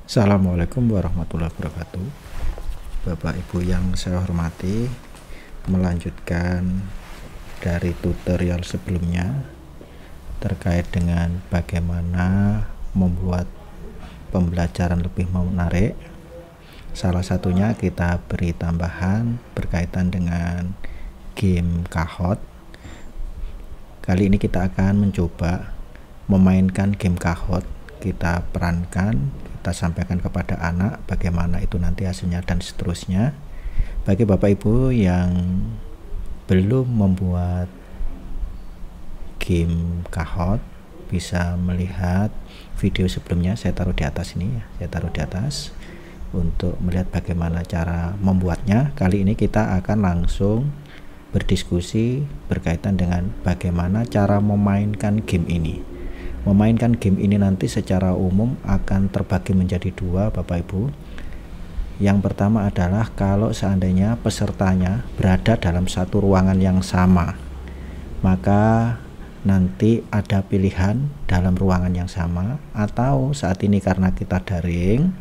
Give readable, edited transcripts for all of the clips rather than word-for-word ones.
Assalamualaikum warahmatullahi wabarakatuh. Bapak Ibu yang saya hormati, melanjutkan dari tutorial sebelumnya terkait dengan bagaimana membuat pembelajaran lebih menarik. Salah satunya kita beri tambahan berkaitan dengan game Kahoot. Kali ini kita akan mencoba memainkan game Kahoot. Kita perankan, kita sampaikan kepada anak bagaimana itu nanti hasilnya dan seterusnya. Bagi Bapak Ibu yang belum membuat game Kahoot, bisa melihat video sebelumnya, saya taruh di atas ini ya, saya taruh di atas untuk melihat bagaimana cara membuatnya. Kali ini kita akan langsung berdiskusi berkaitan dengan bagaimana cara memainkan game ini. Memainkan game ini nanti secara umum akan terbagi menjadi dua, Bapak Ibu. Yang pertama adalah kalau seandainya pesertanya berada dalam satu ruangan yang sama, maka nanti ada pilihan dalam ruangan yang sama, atau saat ini karena kita daring,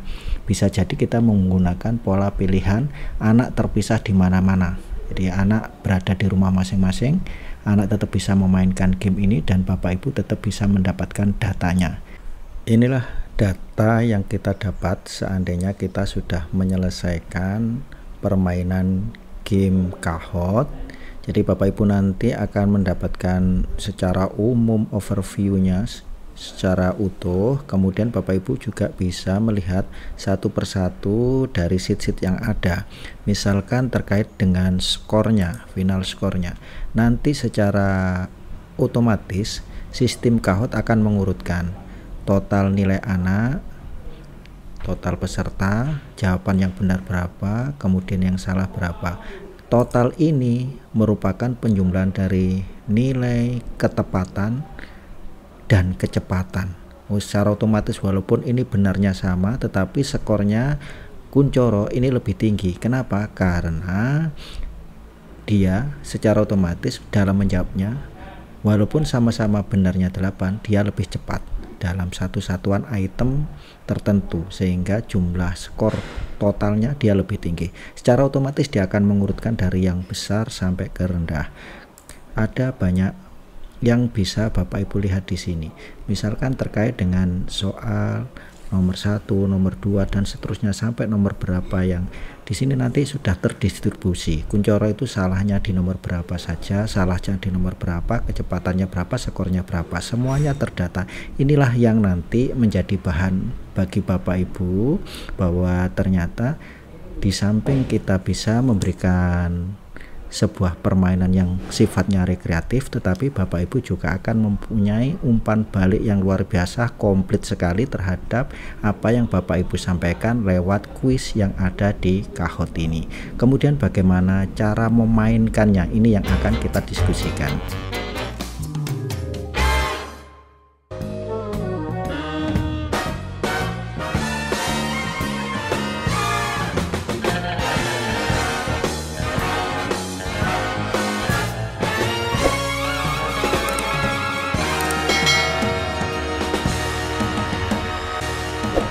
bisa jadi kita menggunakan pola pilihan anak terpisah di mana-mana. Jadi anak berada di rumah masing-masing, anak tetap bisa memainkan game ini dan Bapak Ibu tetap bisa mendapatkan datanya. Inilah data yang kita dapat seandainya kita sudah menyelesaikan permainan game Kahoot. Jadi Bapak Ibu nanti akan mendapatkan secara umum overview-nya secara utuh. Kemudian Bapak Ibu juga bisa melihat satu persatu dari sheet-sheet yang ada, misalkan terkait dengan skornya, final skornya. Nanti secara otomatis sistem Kahoot akan mengurutkan total nilai anak, total peserta, jawaban yang benar berapa, kemudian yang salah berapa. Total ini merupakan penjumlahan dari nilai ketepatan dan kecepatan. Secara otomatis walaupun ini benarnya sama, tetapi skornya Kuncoro ini lebih tinggi. Kenapa? Karena dia secara otomatis dalam menjawabnya, walaupun sama-sama benarnya 8, dia lebih cepat dalam satu satuan item tertentu, sehingga jumlah skor totalnya dia lebih tinggi. Secara otomatis dia akan mengurutkan dari yang besar sampai ke rendah. Ada banyak yang bisa Bapak Ibu lihat di sini, misalkan terkait dengan soal nomor 1, nomor 2 dan seterusnya sampai nomor berapa, yang di sini nanti sudah terdistribusi. Kuncoro itu salahnya di nomor berapa saja, salahnya di nomor berapa, kecepatannya berapa, skornya berapa, semuanya terdata. Inilah yang nanti menjadi bahan bagi Bapak Ibu bahwa ternyata di samping kita bisa memberikan sebuah permainan yang sifatnya rekreatif, tetapi Bapak Ibu juga akan mempunyai umpan balik yang luar biasa, komplit sekali terhadap apa yang Bapak Ibu sampaikan lewat kuis yang ada di Kahoot ini. Kemudian bagaimana cara memainkannya, ini yang akan kita diskusikan.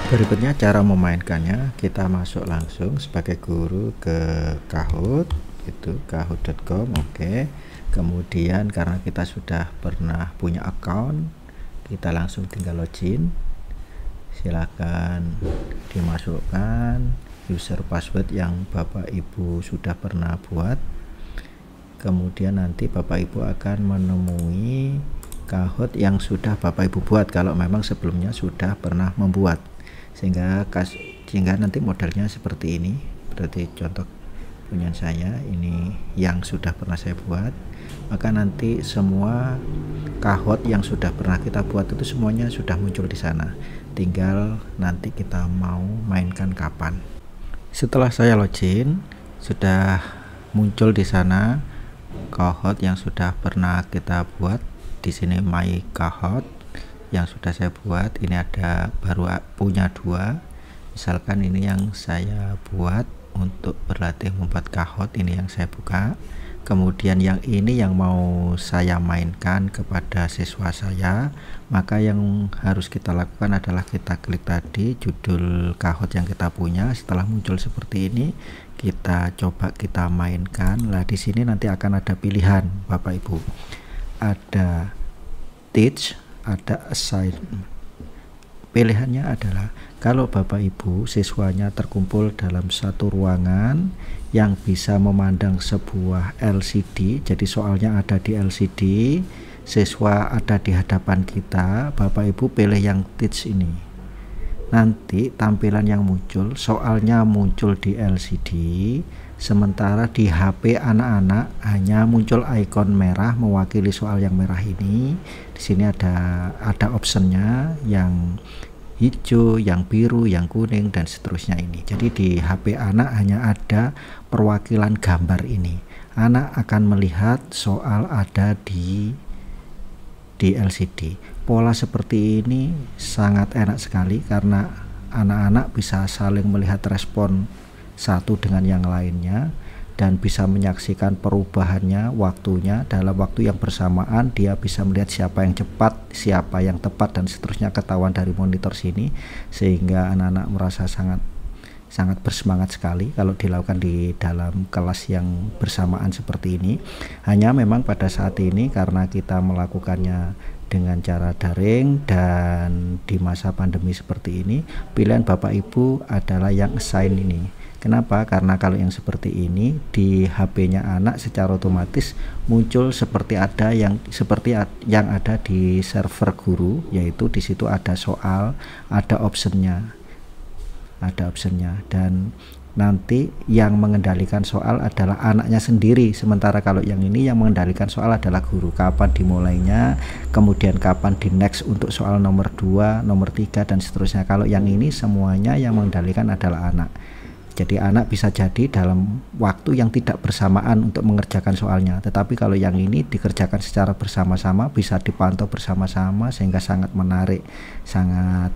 Berikutnya cara memainkannya, kita masuk langsung sebagai guru ke Kahoot, itu kahoot.com. Oke. Kemudian karena kita sudah pernah punya account, kita langsung tinggal login. Silakan dimasukkan user password yang Bapak Ibu sudah pernah buat. Kemudian nanti Bapak Ibu akan menemui Kahoot yang sudah Bapak Ibu buat kalau memang sebelumnya sudah pernah membuat, sehingga nanti modelnya seperti ini. Berarti contoh punya saya ini yang sudah pernah saya buat, maka nanti semua Kahoot yang sudah pernah kita buat itu semuanya sudah muncul di sana, tinggal nanti kita mau mainkan kapan. Setelah saya login, sudah muncul di sana Kahoot yang sudah pernah kita buat. Di sini My Kahoot yang sudah saya buat, ini ada baru punya 2. Misalkan ini yang saya buat untuk berlatih membuat Kahoot, ini yang saya buka. kemudian yang ini yang mau saya mainkan kepada siswa saya, maka yang harus kita lakukan adalah kita klik tadi judul Kahoot yang kita punya. Setelah muncul seperti ini, kita coba kita mainkan. Nah, di sini nanti akan ada pilihan Bapak Ibu, ada teach, ada assign. Pilihannya adalah kalau Bapak Ibu siswanya terkumpul dalam satu ruangan yang bisa memandang sebuah LCD, jadi soalnya ada di LCD, siswa ada di hadapan kita, Bapak Ibu pilih yang teach ini. Nanti tampilan yang muncul, soalnya muncul di LCD, sementara di HP anak-anak hanya muncul ikon merah mewakili soal yang merah ini. Di sini ada optionnya yang hijau, yang biru, yang kuning, dan seterusnya ini. Jadi di HP anak hanya ada perwakilan gambar ini. Anak akan melihat soal ada di LCD. Pola seperti ini sangat enak sekali karena anak-anak bisa saling melihat respon satu dengan yang lainnya dan bisa menyaksikan perubahannya waktunya dalam waktu yang bersamaan. Dia bisa melihat siapa yang cepat, siapa yang tepat, dan seterusnya ketahuan dari monitor sini, sehingga anak-anak merasa sangat bersemangat sekali kalau dilakukan di dalam kelas yang bersamaan seperti ini. Hanya memang pada saat ini karena kita melakukannya dengan cara daring dan di masa pandemi seperti ini, pilihan Bapak Ibu adalah yang assign ini. Kenapa? Karena kalau yang seperti ini di HP-nya anak secara otomatis muncul seperti yang ada di server guru, yaitu di situ ada soal, ada optionnya, dan nanti yang mengendalikan soal adalah anaknya sendiri. Sementara kalau yang ini yang mengendalikan soal adalah guru. Kapan dimulainya, kemudian kapan di next untuk soal nomor 2, nomor 3, dan seterusnya. Kalau yang ini semuanya yang mengendalikan adalah anak. Jadi anak bisa jadi dalam waktu yang tidak bersamaan untuk mengerjakan soalnya, tetapi kalau yang ini dikerjakan secara bersama-sama, bisa dipantau bersama-sama, sehingga sangat menarik, sangat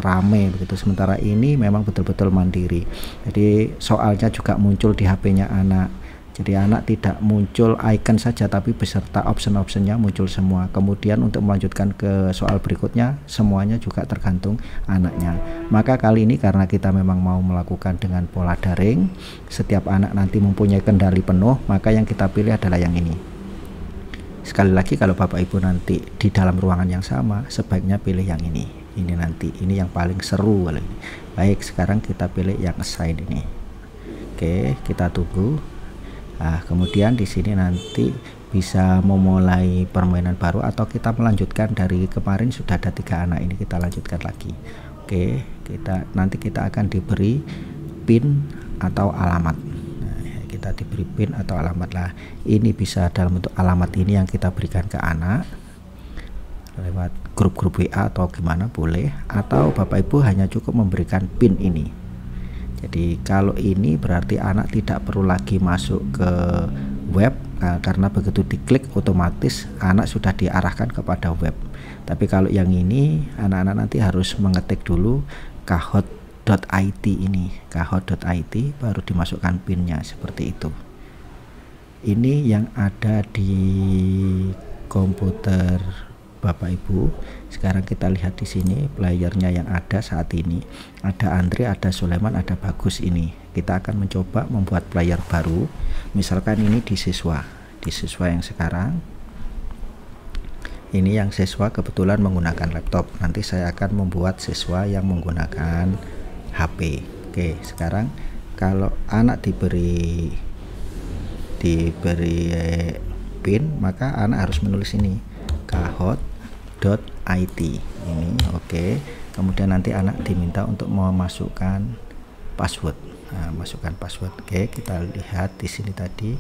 rame begitu. Sementara ini memang betul-betul mandiri. Jadi soalnya juga muncul di HP-nya anak. Jadi anak tidak muncul icon saja, tapi beserta option-optionnya muncul semua. Kemudian untuk melanjutkan ke soal berikutnya, semuanya juga tergantung anaknya. Maka kali ini karena kita memang mau melakukan dengan pola daring, setiap anak nanti mempunyai kendali penuh, maka yang kita pilih adalah yang ini. Sekali lagi, kalau Bapak Ibu nanti di dalam ruangan yang sama, sebaiknya pilih yang ini. Ini nanti, ini yang paling seru kali ini. Baik, sekarang kita pilih yang assign ini. Oke, kita tunggu. Nah, kemudian di sini nanti bisa memulai permainan baru atau kita melanjutkan dari kemarin sudah ada 3 anak ini, kita lanjutkan lagi. Oke, nanti kita akan diberi pin atau alamat. Nah, kita diberi pin atau alamat lah. Ini bisa dalam bentuk alamat ini yang kita berikan ke anak lewat grup-grup WA atau gimana boleh, atau Bapak Ibu hanya cukup memberikan pin ini. Jadi kalau ini berarti anak tidak perlu lagi masuk ke web, karena begitu diklik otomatis anak sudah diarahkan kepada web. Tapi kalau yang ini anak-anak nanti harus mengetik dulu kahoot.it ini, kahoot.it, baru dimasukkan pinnya seperti itu. Ini yang ada di komputer Bapak Ibu. Sekarang kita lihat di sini playernya yang ada saat ini. Ada Andre, ada Sulaiman, ada Bagus ini. Kita akan mencoba membuat player baru. Misalkan ini di siswa yang sekarang. Ini yang siswa kebetulan menggunakan laptop. Nanti saya akan membuat siswa yang menggunakan HP. Oke, sekarang kalau anak diberi pin, maka anak harus menulis ini kahoot.it ini. Oke, kemudian nanti anak diminta untuk memasukkan password. Nah, masukkan password. Oke, kita lihat di sini tadi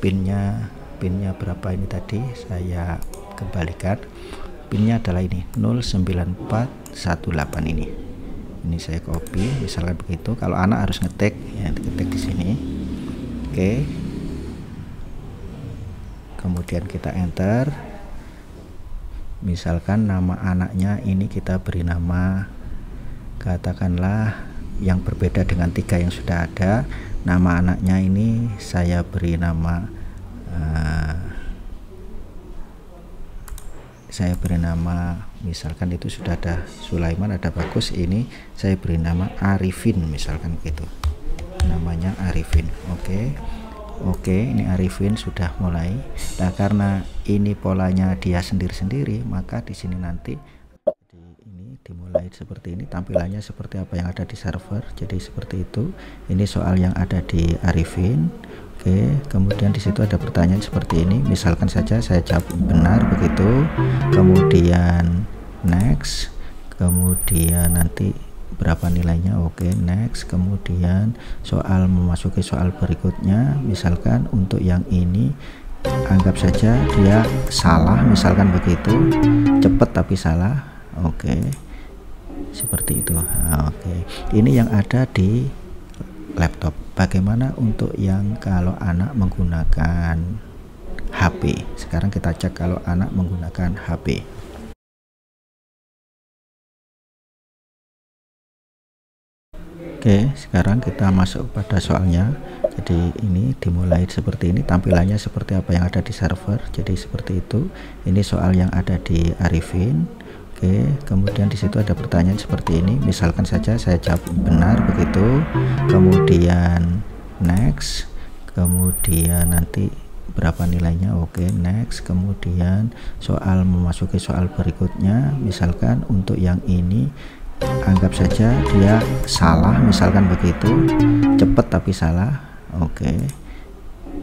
pinnya berapa ini tadi, saya kembalikan. Pinnya adalah ini 09418 ini saya copy misalnya begitu. Kalau anak harus ngetik ya, diketik di sini. Oke, kemudian kita enter. Misalkan nama anaknya ini kita beri nama, katakanlah yang berbeda dengan 3 yang sudah ada. Nama anaknya ini saya beri nama saya beri nama, misalkan itu sudah ada Sulaiman, ada Bagus, ini saya beri nama Arifin misalkan gitu, namanya Arifin. Oke, ini Arifin sudah mulai. Nah, karena ini polanya dia sendiri-sendiri, maka di sini nanti ini dimulai seperti ini, tampilannya seperti apa yang ada di server. Jadi seperti itu. Ini soal yang ada di Arifin. Oke, kemudian di situ ada pertanyaan seperti ini. Misalkan saja saya jawab benar begitu. Kemudian next. Kemudian nanti berapa nilainya. Oke, next. Kemudian soal memasuki soal berikutnya. Misalkan untuk yang ini anggap saja dia salah, misalkan begitu. Cepat tapi salah. Oke. Seperti itu. Oke. Ini yang ada di laptop. Bagaimana untuk yang kalau anak menggunakan HP? Sekarang kita cek kalau anak menggunakan HP. Oke, sekarang kita masuk pada soalnya. Jadi ini dimulai seperti ini, tampilannya seperti apa yang ada di server. Jadi seperti itu. Ini soal yang ada di Arifin. Oke, kemudian di situ ada pertanyaan seperti ini. Misalkan saja saya jawab benar begitu. Kemudian next. Kemudian nanti berapa nilainya. Oke, next. Kemudian soal memasuki soal berikutnya. Misalkan untuk yang ini anggap saja dia salah, misalkan begitu. Cepat tapi salah. Oke.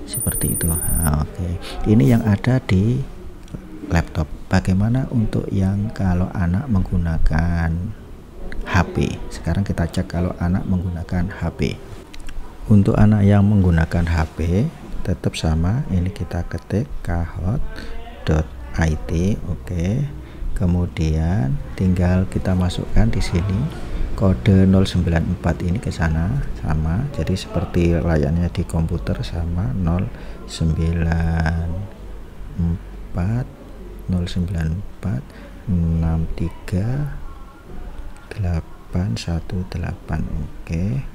Seperti itu. Oke. Ini yang ada di laptop. Bagaimana untuk yang kalau anak menggunakan HP? Sekarang kita cek kalau anak menggunakan HP. Untuk anak yang menggunakan HP tetap sama, ini kita ketik kahot.it. Oke. Kemudian tinggal kita masukkan di sini kode 094 ini ke sana sama. Jadi seperti layarnya di komputer sama 094 094 63 818. Oke.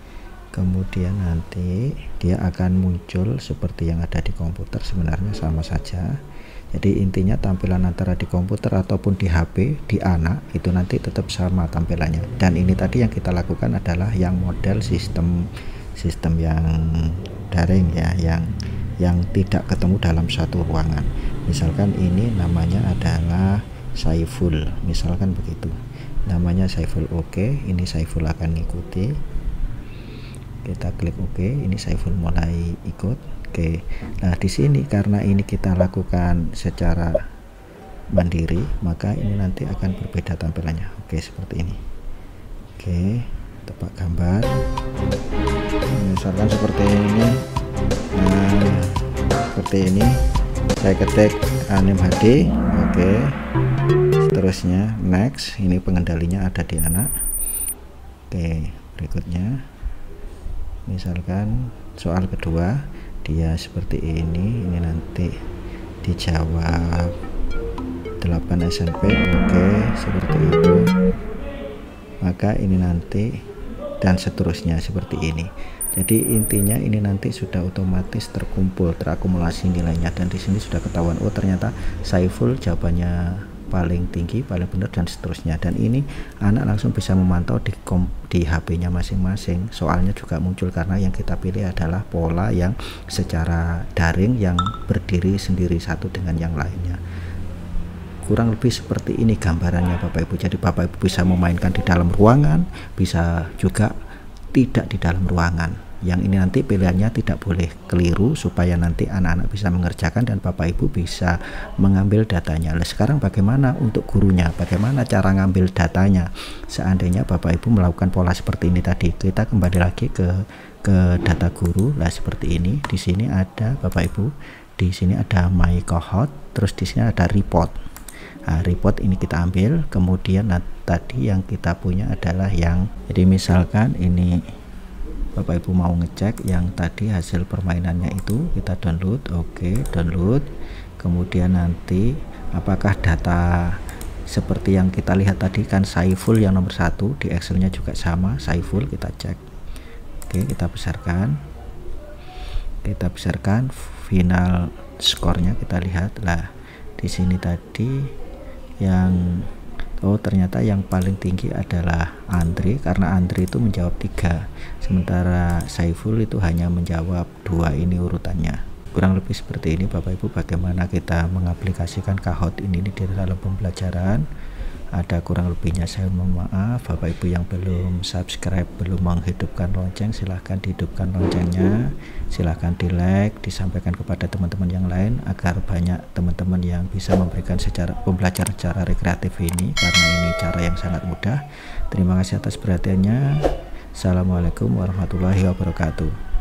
Kemudian nanti dia akan muncul seperti yang ada di komputer, sebenarnya sama saja. Jadi intinya tampilan antara di komputer ataupun di HP di anak itu nanti tetap sama tampilannya. Dan ini tadi yang kita lakukan adalah yang model sistem yang daring ya, yang tidak ketemu dalam satu ruangan. Misalkan ini namanya adalah Saiful, misalkan begitu. Namanya Saiful. Oke, ini Saiful akan mengikuti. Kita klik oke, ini Saiful mulai ikut. Oke. Nah, di sini karena ini kita lakukan secara mandiri, maka ini nanti akan berbeda tampilannya. Oke, seperti ini. Oke, tepat gambar. Misalkan seperti ini. Nah, seperti ini. Saya ketik Anim HD. Oke. Seterusnya next. Ini pengendalinya ada di anak. Oke, berikutnya misalkan soal kedua dia seperti ini nanti dijawab 8 SMP. Oke, seperti itu. Maka ini nanti dan seterusnya seperti ini. Jadi intinya ini nanti sudah otomatis terkumpul, terakumulasi nilainya, dan di sini sudah ketahuan, oh ternyata Saiful jawabannya paling tinggi, paling benar, dan seterusnya. Dan ini anak langsung bisa memantau di HP-nya masing-masing. Soalnya juga muncul karena yang kita pilih adalah pola yang secara daring yang berdiri sendiri satu dengan yang lainnya. Kurang lebih seperti ini gambarannya Bapak Ibu. Jadi Bapak Ibu bisa memainkan di dalam ruangan, bisa juga tidak di dalam ruangan. Yang ini nanti pilihannya tidak boleh keliru supaya nanti anak-anak bisa mengerjakan dan Bapak Ibu bisa mengambil datanya. Nah, sekarang bagaimana untuk gurunya? Bagaimana cara ngambil datanya? Seandainya Bapak Ibu melakukan pola seperti ini tadi, kita kembali lagi ke data guru. Nah, seperti ini. Di sini ada Bapak Ibu, di sini ada my cohort, terus di sini ada report. Nah, report ini kita ambil, kemudian tadi yang kita punya adalah yang, jadi misalkan ini Bapak Ibu mau ngecek yang tadi hasil permainannya itu, kita download. Oke, download. Kemudian nanti apakah data seperti yang kita lihat tadi kan Saiful yang nomor 1, di Excelnya juga sama Saiful, kita cek. Oke, kita besarkan final skornya kita lihat lah. Di sini tadi yang ternyata yang paling tinggi adalah Andri, karena Andri itu menjawab 3, sementara Saiful itu hanya menjawab 2. Ini urutannya. Kurang lebih seperti ini Bapak Ibu, bagaimana kita mengaplikasikan Kahoot ini di dalam pembelajaran. Ada kurang lebihnya saya mohon maaf. Bapak Ibu yang belum subscribe, belum menghidupkan lonceng, silahkan dihidupkan loncengnya, silahkan di like, disampaikan kepada teman-teman yang lain agar banyak teman-teman yang bisa memberikan pembelajaran secara rekreatif ini, karena ini cara yang sangat mudah. Terima kasih atas perhatiannya. Assalamualaikum warahmatullahi wabarakatuh.